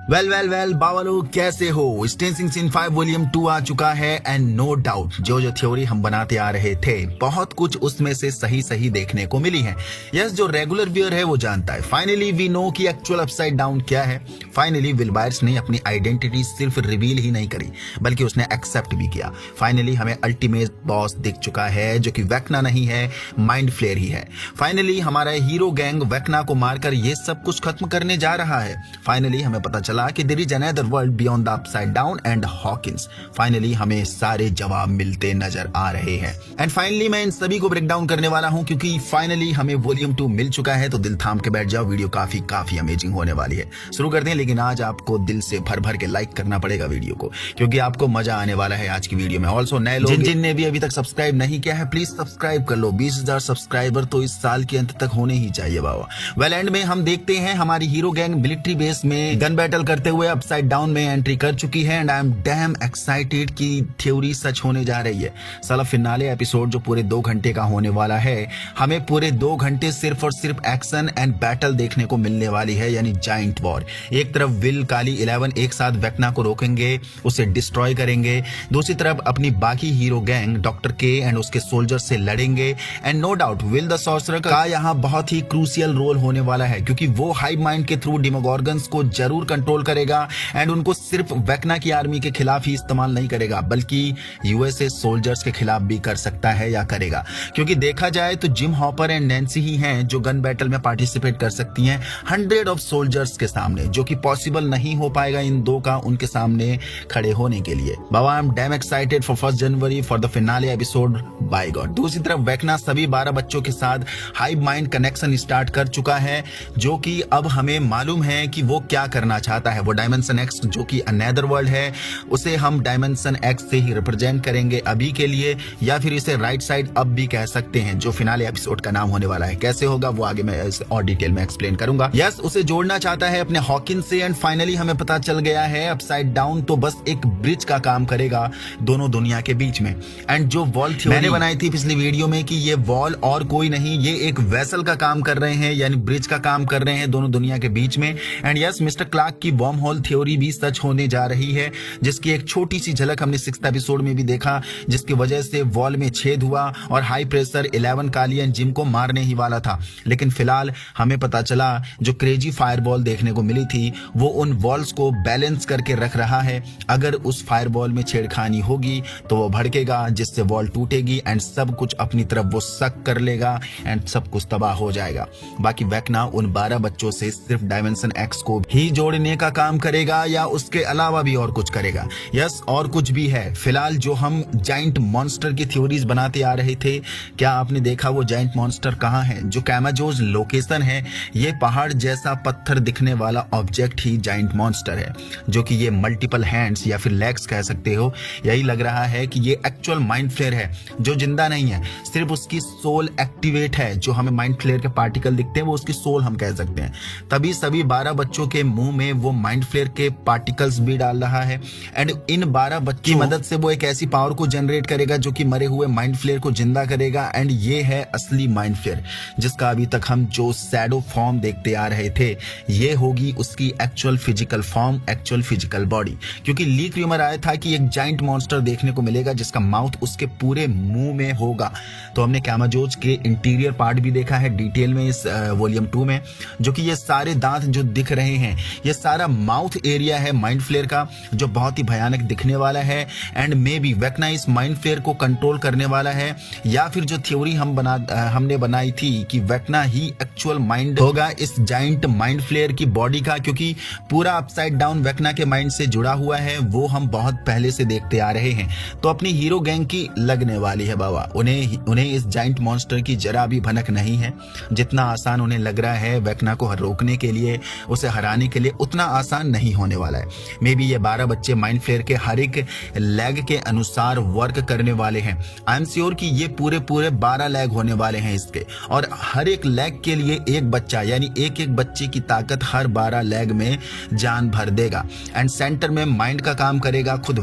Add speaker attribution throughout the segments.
Speaker 1: Well बावलो कैसे हो। स्टेंसिंग scene 5 volume 2 आ चुका है एंड नो डाउट जो थ्योरी हम बनाते आ रहे थे बहुत कुछ उसमें से सही देखने को मिली है। यस, जो रेगुलर व्यूअर है वो जानता है। फाइनली वी नो कि एक्चुअल अपसाइड डाउन क्या है। फाइनली विल बायर्स ने अपनी आइडेंटिटी सिर्फ रिवील ही नहीं करी बल्कि उसने एक्सेप्ट भी किया। फाइनली हमें अल्टीमेट बॉस दिख चुका है जो कि वेक्ना नहीं है, माइंड फ्लेयर ही है। फाइनली हमारा हीरो गैंग वेक्ना को मारकर ये सब कुछ खत्म करने जा रहा है। फाइनली हमें पता चला कि there is another world beyond the upside down and Hawkins. Finally हमें सारे जवाब मिलते नजर आ रहे हैं एंड फाइनली मैं इन सभी को ब्रेक डाउन करने वाला हूं क्योंकि फाइनली हमें वॉल्यूम 2 मिल चुका है। तो दिल थाम के बैठ जाओ, वीडियो काफी अमेजिंग होने वाली है। शुरू करते हैं, लेकिन आज आपको दिल से भर के लाइक करना पड़ेगा वीडियो को क्योंकि आपको मजा आने वाला है आज की वीडियो में। ऑल्सो नए लोग जिनने भी अभी तक सब्सक्राइब नहीं किया है प्लीज सब्सक्राइब कर लो। 20,000 सब्सक्राइबर तो इस साल के अंत तक होने ही चाहिए बाबा। वेल एंड में हम देखते हैं हमारी हीरो गैंग मिलिट्री बेस में गन बैटल करते हुए अपसाइड डाउन में एंट्री कर चुकी है and I am damn excited कि थ्योरी सच होने जा रही है। साला फिनाले एपिसोड जो पूरे 2 घंटे का होने वाला है, हमें पूरे 2 घंटे सिर्फ और सिर्फ एक्शन एंड बैटल देखने को मिलने वाली है, यानी जाइंट वॉर। एक तरफ विल, काली 11 एक साथ वेक्ना को रोकेंगे, उसे डिस्ट्रॉय करेंगे। दूसरी तरफ अपनी बाकी हीरो गैंग डॉक्टर के एंड उसके सोल्जर से लड़ेंगे and no doubt Will the sorcerer का यहाँ बहुत ही क्रूशियल रोल होने वाला है क्योंकि वो हाइव माइंड के थ्रू डेमोगोर्गन्स को जरूर कंट्रोल करेगा एंड उनको सिर्फ वेक्ना की आर्मी के खिलाफ ही इस्तेमाल नहीं करेगा बल्कि यूएसए सोल्जर्स के खिलाफ भी कर सकता है या करेगा। क्योंकि देखा जाए तो जिम हॉपर एंड नैन्सी ही हैं जो गन बैटल में पार्टिसिपेट कर सकती हैं 100 ऑफ सोल्जर्स के सामने, जो कि पॉसिबल नहीं हो पाएगा इन दो का उनके सामने खड़े होने के लिए। बाबा I am damn excited for 1 January for the finale episode by God. दूसरी तरफ वेक्ना सभी 12 बच्चों के साथ हाइव माइंड कनेक्शन स्टार्ट कर चुका है जो कि अब हमें मालूम है कि वो क्या करना चाहता है। वो डायमेंशन एक्स जो कि अनदर वर्ल्ड है उसे हम डायमेंशन एक्स से ही रिप्रेजेंट करेंगे अभी के लिए, या फिर इसे राइट साइड अब भी कह सकते हैं जो फिनाले एपिसोड का नाम होने वाला है। कैसे होगा वो आगे मैं और डिटेल में एक्सप्लेन करूंगा। यस, उसे जोड़ना चाहता है अपने हॉकिन से एंड फाइनली हमें पता चल गया है अपसाइड डाउन तो बस एक ब्रिज का काम करेगा दोनों दुनिया के बीच में। एंड जो वॉल थ्योरी मैंने बनाई थी पिछली वीडियो में कि ये वॉल और कोई नहीं, ये एक वेसल का काम कर रहे हैं, यानी ब्रिज का काम कर रहे हैं दोनों दुनिया के बीच में। एंड यस, मिस्टर क्लार्क की वर्म होल थ्योरी भी सच होने जा रही है जिसकी एक छोटी सी झलक हमने 6th एपिसोड में भी देखा, जिसकी वजह से वॉल में छेद हुआ और high pressure 11 Kali and gym को मारने ही वाला था। लेकिन फिलहाल हमें पता चला जो क्रेजी फायरबॉल देखने को मिली थी वो उन वॉल्स को बैलेंस करके रख रहा है। अगर उस फायरबॉल में छेड़खानी होगी तो वो भड़केगा जिससे वॉल टूटेगी एंड सब कुछ अपनी तरफ वो सक कर लेगा एंड सब कुछ तबाह हो जाएगा। बाकी वेक्ना उन 12 बच्चों से सिर्फ डायमेंशन एक्स को ही जोड़ने का काम करेगा या उसके अलावा भी और कुछ करेगा। यस, और कुछ भी है। फिलहाल जो हम जाइंट मॉन्स्टर की थ्योरीज बनाते आ रहे थे, क्या आपने देखा वो जाइंट मॉन्स्टर कहाँ है? जो कैमाजोज लोकेशन है, ये पहाड़ जैसा पत्थर दिखने वाला ऑब्जेक्ट ही जाइंट मॉन्स्टर है, जो कि ये मल्टीपल हैंड्स या फिर लेग्स कह सकते हो। यही लग रहा है कि ये एक्चुअल माइंड फ्लेयर है जो जिंदा नहीं है, सिर्फ उसकी सोल एक्टिवेट है। जो हमें माइंड फ्लेयर के पार्टिकल दिखते हैं वो उसकी सोल हम कह सकते हैं। तभी सभी 12 बच्चों के मुंह में वो माइंड फ्लेयर के पार्टिकल्स भी डाल रहा है एंड इन 12 बच्चों की मदद से वो एक ऐसी पावर को जनरेट करेगा जो कि मरे हुए माइंड फ्लेयर को जिंदा करेगा। एंड ये है असली माइंड फ्लेयर जिसका अभी तक हम जो शैडो फॉर्म देखते आ रहे थे, ये होगी उसकी actual physical form, actual physical body. क्योंकि लीक रूमर आया था कि एक जाइंट मॉन्स्टर देखने को मिलेगा जिसका माउथ उसके पूरे मुंह में होगा। तो हमने कैमाजोज के इंटीरियर पार्ट भी देखा है डिटेल में इस वॉल्यूम 2 में, जो कि ये सारे दांत जो दिख रहे हैं ये सारा माउथ एरिया है माइंड फ्लेयर का, जो बहुत ही भयानक दिखने वाला है। एंड मे बी वेक्ना इस माइंड फ्लेयर को कंट्रोल करने वाला है, या फिर जो थ्योरी हमने बनाई थी कि वेक्ना ही एक्चुअल माइंड होगा इस जाइंट माइंड फ्लेयर की बॉडी का, क्योंकि पूरा अपसाइड डाउन वेक्ना के माइंड से जुड़ा हुआ है, वो हम बहुत पहले से देखते आ रहे हैं। तो अपनी हीरो गैंग की लगने वाली है बाबा। उन्हें इस जाइंट मॉन्स्टर की जरा भी भनक नहीं है। जितना आसान उन्हें लग रहा है वेक्ना को रोकने के लिए, उसे हराने के लिए, उतना आसान नहीं होने वाला है। मे बी ये 12 बच्चे माइंड फ्लेयर के हर एक लेग के अनुसार वर्क करने वाले हैं। आई एम श्योर कि ये पूरे 12 लेग होने वाले हैं इसके, और हर एक लेग के लिए एक बच्चा, यानी एक बच्चे की ताकत हर 12 लेग में जान भर देगा। एंड सेंटर में माइंड का काम करेगा खुद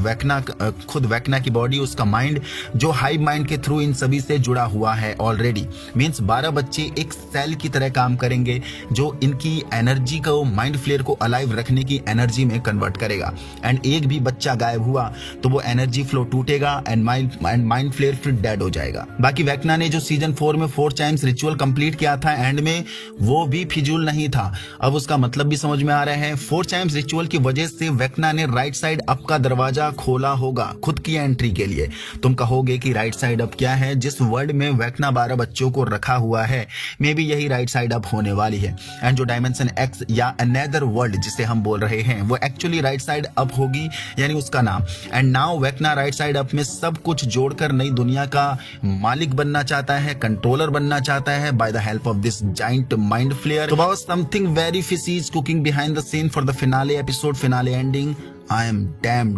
Speaker 1: वेक्ना की बॉडी, उसका माइंड जो हाई माइंड के थ्रू इन सभी से जुड़ा हुआ है ऑलरेडी। मींस 12 बच्चे एक सेल की तरह काम करेंगे जो इनकी एनर्जी को, माइंड फ्लेयर को अलाइव अलाइव रखने की एनर्जी में कन्वर्ट करेगा। एंड एक भी बच्चा गायब हुआ तो वो एनर्जी फ्लो टूटेगा एंड माइंड फ्लेयर फिर डेड हो जाएगा। बाकी वेक्ना ने जो सीजन 4 में 4 टाइम्स रिचुअल कंप्लीट किया था एंड में, वो भी फिजूल नहीं था। अब उसका मतलब भी समझ में आ रहा है। 4 टाइम्स रिचुअल की वजह से वेक्ना ने राइट साइड अप का दरवाजा खोला होगा खुद की एंट्री के लिए। तुम कहोगे कि राइट साइड अप क्या है? जिस वर्ल्ड में वेक्ना 12 बच्चों को रखा हुआ है, मे बी यही राइट साइड अप होने वाली है। एंड जो डायमेंशन एक्स या अनदर वर्ल्ड जिसे हम बोल रहे हैं, वो एक्चुअली राइट साइड अप होगी, यानी उसका नाम। And now वेक्ना right side up में सब कुछ जोड़कर नई दुनिया का मालिक बनना चाहता है, कंट्रोलर बनना चाहता है by the help of this giant mind flayer. तो boss, something very fishy is cooking behind the scene for the finale episode, finale ending. I am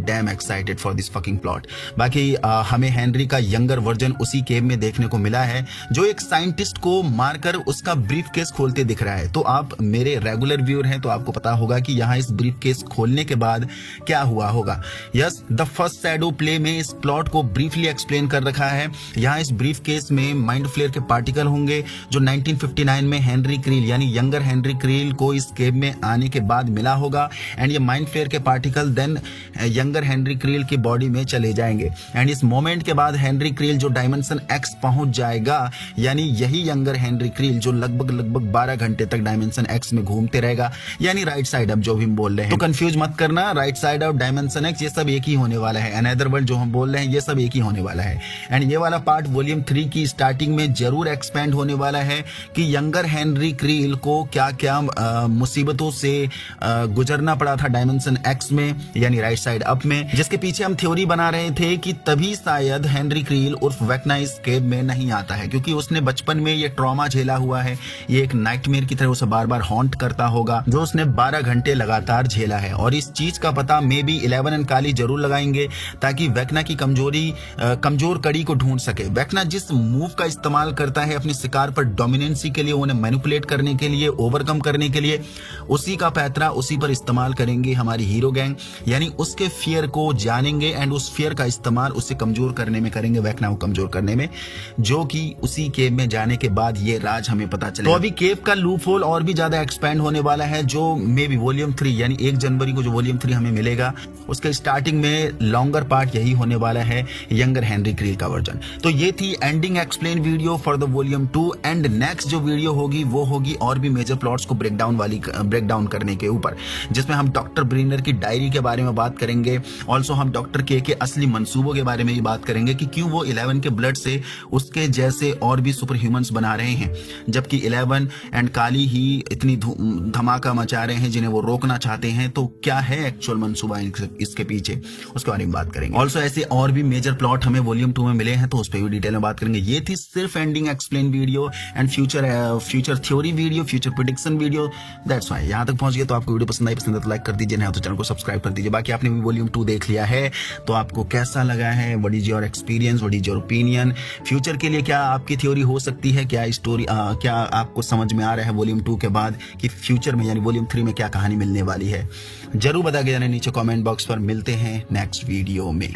Speaker 1: damn excited for this fucking plot। बाकी हमें Henry का younger version उसी केव में देखने को मिला है, जो एक साइंटिस्ट को मारकर उसका ब्रीफ केस खोलते दिख रहा है। तो आप मेरे रेगुलर व्यूअर हैं तो आपको पता होगा कि यहाँ इस ब्रीफ केस खोलने के बाद क्या हुआ होगा। Yes, the first shadow play में इस प्लॉट को ब्रीफली एक्सप्लेन कर रखा है। यहाँ इस ब्रीफ केस में माइंड फ्लेयर के पार्टिकल होंगे जो 1959 में हेनरी क्रील यानी यंगर हेनरी क्रील को इस केव में आने के बाद मिला होगा। एंड ये माइंड फ्लेयर के particle then younger Henry Creel की बॉडी में चले जाएंगे। एंड इस मोमेंट के बाद हेनरी क्रील जो डायमेंशन एक्स पहुंच जाएगा, यानी यही यंगर हेनरी क्रील जो लगभग 12 घंटे तक डायमेंशन एक्स में घूमते रहेगा, यानी राइट साइड अप जो भी हम बोल रहे हैं। तो कंफ्यूज मत करना, right side up, dimension x, ये सब एक ही होने वाला है। अनदर वर्ल्ड जो हम बोल रहे हैं, ये सब एक ही होने वाला है। एंड ये वाला पार्ट वॉल्यूम 3 की स्टार्टिंग में जरूर एक्सपेंड होने वाला है कि यंगर हेनरी क्रील को क्या क्या मुसीबतों से गुजरना पड़ा था डायमेंशन एक्स में, यानी राइट साइड अप में, जिसके पीछे हम थ्योरी बना रहे थे कि तभी शायद हेनरी क्रील उर्फ वेक्ना इस केव में नहीं आता है, क्योंकि उसने बचपन में ये ट्रॉमा झेला हुआ है। ये एक नाइटमेयर की तरह उसे बार बार हॉन्ट करता होगा, जो उसने 12 घंटे लगातार झेला है। और इस चीज का पता मे बी 11 एंड काली जरूर लगाएंगे ताकि वेक्ना की कमजोर कड़ी को ढूंढ सके। वेक्ना जिस मूव का इस्तेमाल करता है अपने शिकार पर डोमिनेंसी के लिए, उन्हें मैनिपुलेट करने के लिए, ओवरकम करने के लिए, उसी का पैतरा उसी पर इस्तेमाल करेंगे हमारी हीरो गैंग। यानी उसके फियर को जानेंगे एंड उस फियर का इस्तेमाल उसे कमजोर करने में करेंगे, वेक्ना को कमजोर करने में, जो कि उसी केव में जाने के बाद ये राज हमें पता चलेगा। तो अभी केव का लूप होल और भी ज्यादा एक्सपेंड होने वाला है, जो मे बी वॉल्यूम 3 यानी 1 जनवरी को जो वॉल्यूम 3 हमें मिलेगा, उसके स्टार्टिंग में लॉन्गर पार्ट यही होने वाला है, यंगर हेनरी क्रील का वर्जन। तो ये थी ending explain video for the volume 2। And next जो वीडियो होगी वो होगी और भी मेजर प्लॉट्स को ब्रेकडाउन करने के ऊपर, जिसमें हम डॉक्टर ब्रीनर की डायरी के बारे में बात करेंगे। ऑल्सो हम डॉक्टर के असली मंसूबों के बारे में भी बात करेंगे कि क्यों वो 11 के ब्लड से उसके जैसे और भी सुपर ह्यूमंस बना रहे हैं, जबकि 11 एंड काली ही इतनी धमाका मचा रहे हैं जिन्हें वो रोकना चाहते हैं। तो क्या है एक्चुअल मंसूबा इसके पीछे, उसके बारे में बात करेंगे। ऑल्सो ऐसे और भी मेजर प्लॉट हमें वॉल्यूम 2 में मिले हैं, तो उस पर भी डिटेल में बात करेंगे। ये थी सिर्फ ending explain video and future theory video, future prediction video. That's why यहाँ तक पहुंच गए तो आपको वीडियो पसंद आई, पसंद है तो लाइक कर दीजिए, नहीं तो चैनल को सब्सक्राइब कर दीजिए। बाकी आपने भी वॉल्यूम 2 देख लिया है तो आपको कैसा लगा है, what is your experience, what is your opinion, future के लिए क्या आपकी थ्योरी हो सकती है, क्या स्टोरी क्या आपको समझ में आ रहा है वॉल्यूम 2 के बाद कि फ्यूचर में यानी वॉल्यूम 3 में क्या कहानी मिलने वाली है, जरूर बता के जाने नीचे कमेंट बॉक्स पर। मिलते हैं नेक्स्ट वीडियो में।